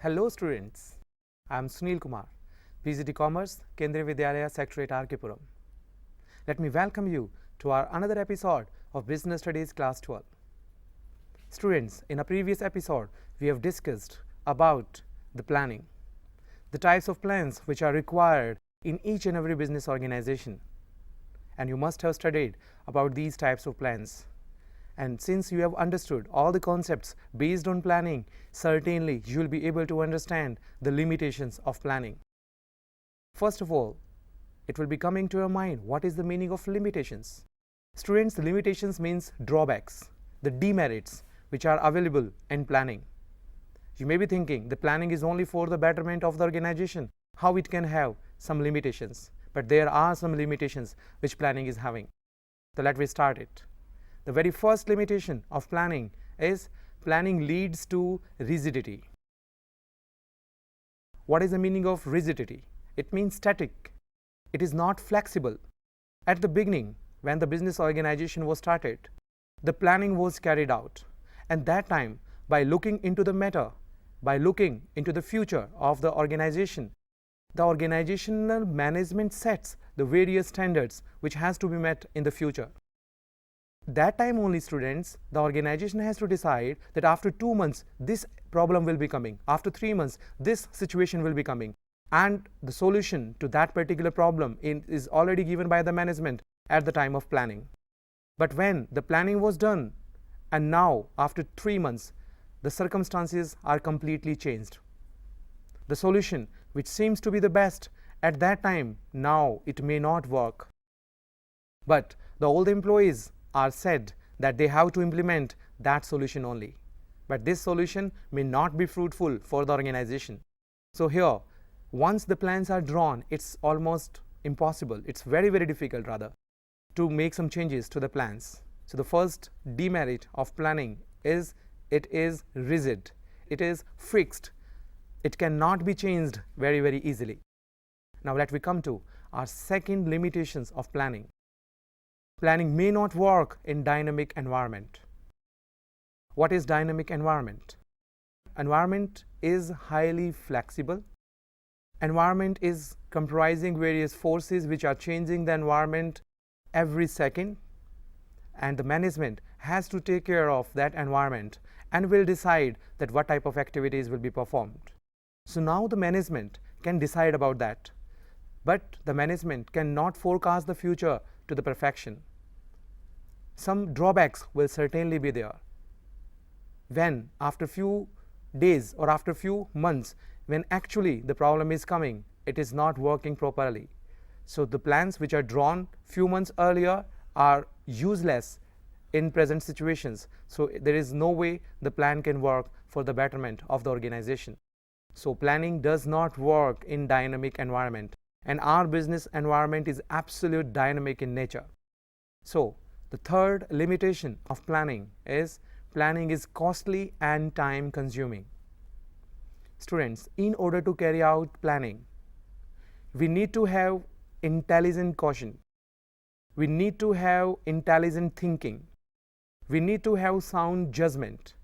Hello students, I am Sunil Kumar, PGT Commerce, Kendriya Vidyalaya Secretariat RK-Puram. Let me welcome you to our another episode of Business Studies Class 12. Students, in a previous episode, we have discussed about the planning, the types of plans which are required in each and every business organization. And you must have studied about these types of plans. And since you have understood all the concepts based on planning, certainly you will be able to understand the limitations of planning. First of all, it will be coming to your mind, what is the meaning of limitations? Students, limitations means drawbacks, the demerits which are available in planning. You may be thinking the planning is only for the betterment of the organization, how it can have some limitations. But there are some limitations which planning is having. So let me start it. The very first limitation of planning is planning leads to rigidity. What is the meaning of rigidity? It means static. It is not flexible. At the beginning, when the business organization was started, the planning was carried out. And that time, by looking into the matter, by looking into the future of the organizational management sets the various standards which has to be met in the future. That time only, students, the organization has to decide that after 2 months this problem will be coming, after 3 months this situation will be coming, and the solution to that particular problem is already given by the management at the time of planning. But when the planning was done and now after 3 months the circumstances are completely changed, the solution which seems to be the best at that time, now it may not work. But the old employees are said that they have to implement that solution only. But this solution may not be fruitful for the organization. So here, once the plans are drawn, it's almost impossible. It's very, very difficult rather to make some changes to the plans. So the first demerit of planning is it is rigid. It is fixed. It cannot be changed very, very easily. Now let me come to our second limitations of planning. Planning may not work in dynamic environment. What is dynamic environment? Environment is highly flexible. Environment is comprising various forces which are changing the environment every second, and the management has to take care of that environment and will decide that what type of activities will be performed. So now the management can decide about that, but the management cannot forecast the future to the perfection. Some drawbacks will certainly be there. When after few days or after few months, when actually the problem is coming, it is not working properly. So the plans which are drawn few months earlier are useless in present situations. So there is no way the plan can work for the betterment of the organization. So planning does not work in dynamic environment, and our business environment is absolute dynamic in nature. So the third limitation of planning is costly and time consuming. Students, in order to carry out planning, we need to have intelligent caution. We need to have intelligent thinking. We need to have sound judgment.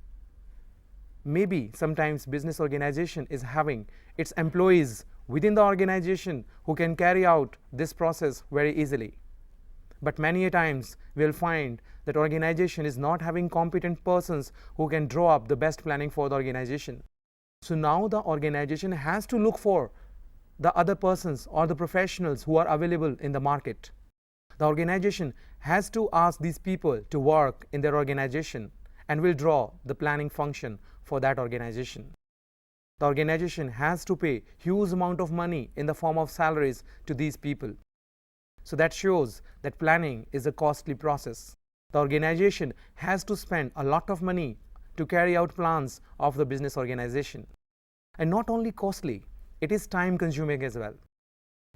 Maybe sometimes business organization is having its employees within the organization who can carry out this process very easily. But many a times we will find that organization is not having competent persons who can draw up the best planning for the organization. So now the organization has to look for the other persons or the professionals who are available in the market. The organization has to ask these people to work in their organization and will draw the planning function for that organization. The organization has to pay huge amount of money in the form of salaries to these people. So that shows that planning is a costly process. The organization has to spend a lot of money to carry out plans of the business organization. And not only costly, it is time consuming as well.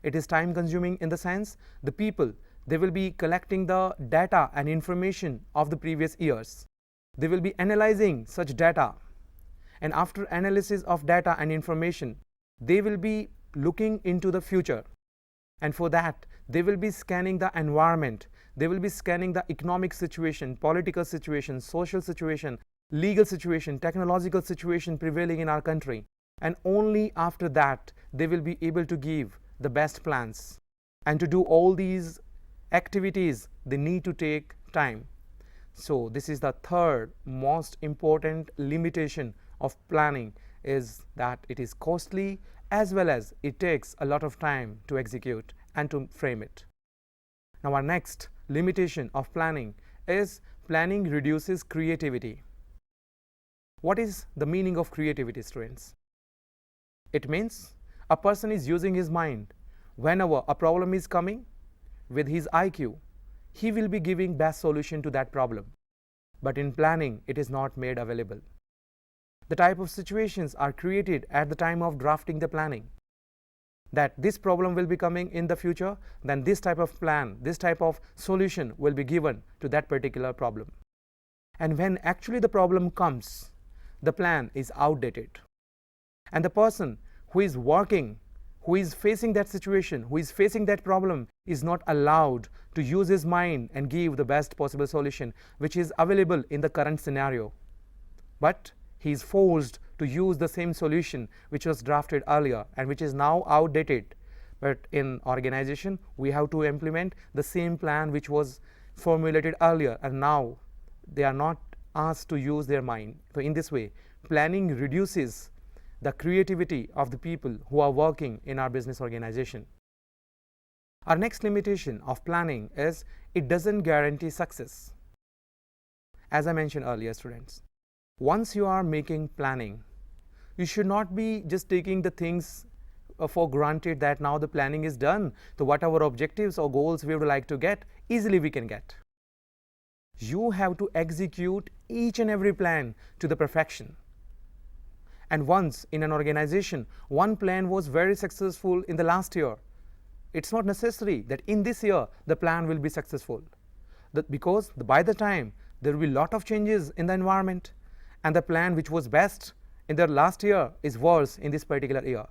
It is time consuming in the sense the people, they will be collecting the data and information of the previous years. They will be analyzing such data, and after analysis of data and information, they will be looking into the future. And for that, they will be scanning the environment, they will be scanning the economic situation, political situation, social situation, legal situation, technological situation prevailing in our country. and only after that they will be able to give the best plans. And to do all these activities, they need to take time. So this is the third most important limitation of planning, is that it is costly as well as it takes a lot of time to execute and to frame it. Now our next limitation of planning is planning reduces creativity. What is the meaning of creativity, students? It means a person is using his mind. Whenever a problem is coming, with his IQ, he will be giving best solution to that problem. But in planning, it is not made available. The type of situations are created at the time of drafting the planning, that this problem will be coming in the future, then this type of plan, this type of solution will be given to that particular problem. And when actually the problem comes, the plan is outdated. And the person who is working, who is facing that situation, who is facing that problem, is not allowed to use his mind and give the best possible solution which is available in the current scenario. But he is forced to use the same solution which was drafted earlier and which is now outdated. But in organization, we have to implement the same plan which was formulated earlier, and now they are not asked to use their mind. So in this way, planning reduces the creativity of the people who are working in our business organization. Our next limitation of planning is it doesn't guarantee success. As I mentioned earlier, students, once you are making planning, you should not be just taking the things for granted that now the planning is done, so whatever objectives or goals we would like to get, easily we can get. You have to execute each and every plan to the perfection. And once in an organization, one plan was very successful in the last year, it's not necessary that in this year the plan will be successful. Because by the time there will be a lot of changes in the environment, and the plan which was best in the last year is worse in this particular year.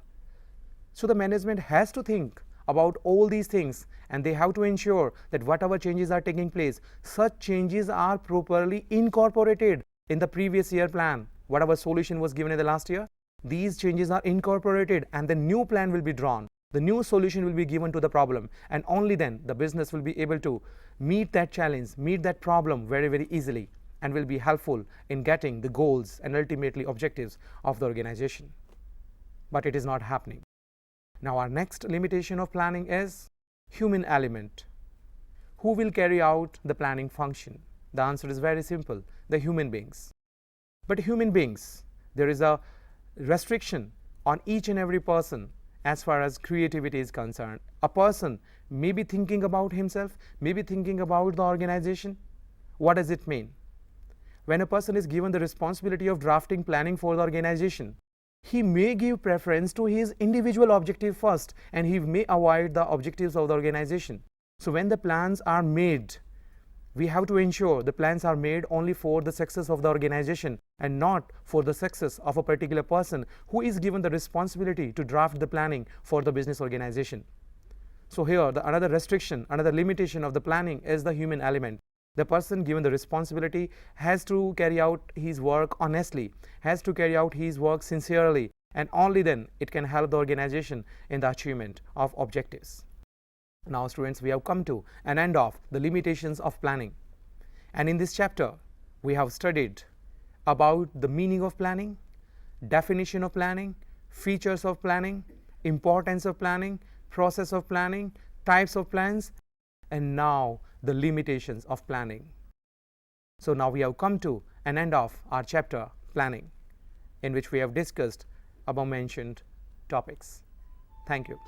So the management has to think about all these things, and they have to ensure that whatever changes are taking place, such changes are properly incorporated in the previous year plan. Whatever solution was given in the last year, these changes are incorporated and the new plan will be drawn. The new solution will be given to the problem, and only then the business will be able to meet that challenge, meet that problem very, very easily, and will be helpful in getting the goals and ultimately objectives of the organization. But it is not happening. Now our next limitation of planning is human element. Who will carry out the planning function? The answer is very simple: the human beings. But human beings, there is a restriction on each and every person as far as creativity is concerned. A person may be thinking about himself, may be thinking about the organization. What does it mean? When a person is given the responsibility of drafting planning for the organization, he may give preference to his individual objective first, and he may avoid the objectives of the organization. So when the plans are made, we have to ensure the plans are made only for the success of the organization and not for the success of a particular person who is given the responsibility to draft the planning for the business organization. So here, another restriction, another limitation of the planning is the human element. The person given the responsibility has to carry out his work honestly, has to carry out his work sincerely, and only then it can help the organization in the achievement of objectives. Now students, we have come to an end of the limitations of planning, and in this chapter we have studied about the meaning of planning, definition of planning, features of planning, importance of planning, process of planning, types of plans, and now the limitations of planning. So now we have come to an end of our chapter planning, in which we have discussed above mentioned topics. Thank you.